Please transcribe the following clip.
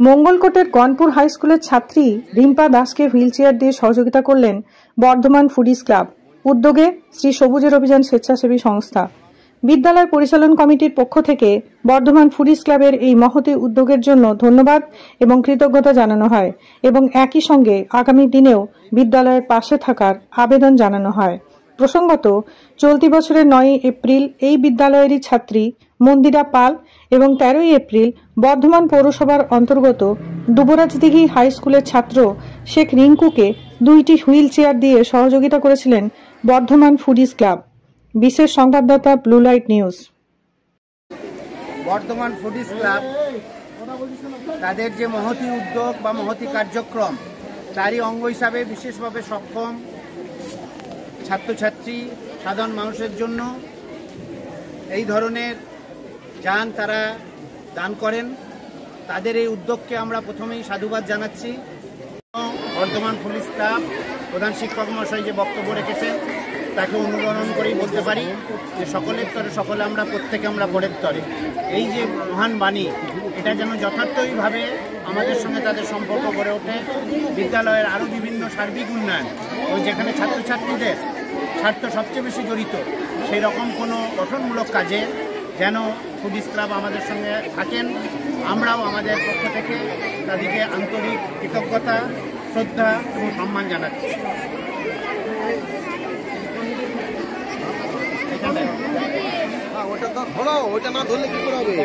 মঙ্গলকোটের Ganpur high স্কুলের ছাত্রী রিম্পা দাসকে হুইলচেয়ার দিয়ে সহযোগিতা করলেন বর্ধমান ফুডিজ ক্লাব উদ্যোগে শ্রী সবুজের অভিযান স্বেচ্ছাসেবী সংস্থা। বিদ্যালয় পরিচালন কমিটির পক্ষ থেকে বর্ধমান ফুডিজ ক্লাবের এই মহতী উদ্যোগের জন্য ধন্যবাদ এবং কৃতজ্ঞতা জানানো হয় এবং একই সঙ্গে আগামী দিনেও বিদ্যালয়ের পাশে থাকার আবেদন জানানো হয়। প্রসঙ্গত, চলতি বছরের 9 এপ্রিল এই বিদ্যালয়েরই ছাত্রী মন্দিরা পাল এবং 13 এপ্রিল বর্ধমান পৌরসভার অন্তর্গত দুবরাজদিঘি হাই স্কুলের ছাত্র শেখ রিঙ্কুকে 2টি হুইল চেয়ার দিয়ে সহযোগিতা করেছিলেন বর্ধমান ফুডিজ ক্লাব। বিশেষ সংবাদদাতা blue light news. Bardhaman foodies club তাদের যে মহতী উদ্যোগ বা মহতী কার্যক্রম তারই অঙ্গ হিসাবে বিশেষভাবে সক্ষম ছাত্রছাত্রী সাধারণ মানুষের জন্য এই ধরনের যান তারা দান করেন। তাদের এই উদ্যোগকে আমরা প্রথমেই সাধুবাদ জানাচ্ছি। বর্ধমান ফুডিজ ক্লাব প্রধান শিক্ষক মহাশয় যে বক্তব্য রেখেছেন তাকে অনুকরণ করেই বলতে পারি যে সকলের তরে সকলে আমরা, প্রত্যেকে আমরা পরের তরে। এই যে মহান বাণী, এটা যেন যথার্থইভাবে আমাদের সঙ্গে তাদের সম্পর্ক গড়ে ওঠে। বিদ্যালয়ের আরও বিভিন্ন সার্বিক উন্নয়ন ও যেখানে ছাত্রছাত্রীদের স্বার্থ সবচেয়ে বেশি জড়িত সেই রকম কোনো গঠনমূলক কাজে যেন ফুডিজ ক্লাব আমাদের সঙ্গে থাকেন। আমরাও আমাদের পক্ষ থেকে তাদেরকে আন্তরিক কৃতজ্ঞতা, শ্রদ্ধা এবং সম্মান জানাচ্ছি। ওটা তো ধরো, ওটা না ধরলে কি করে হবে?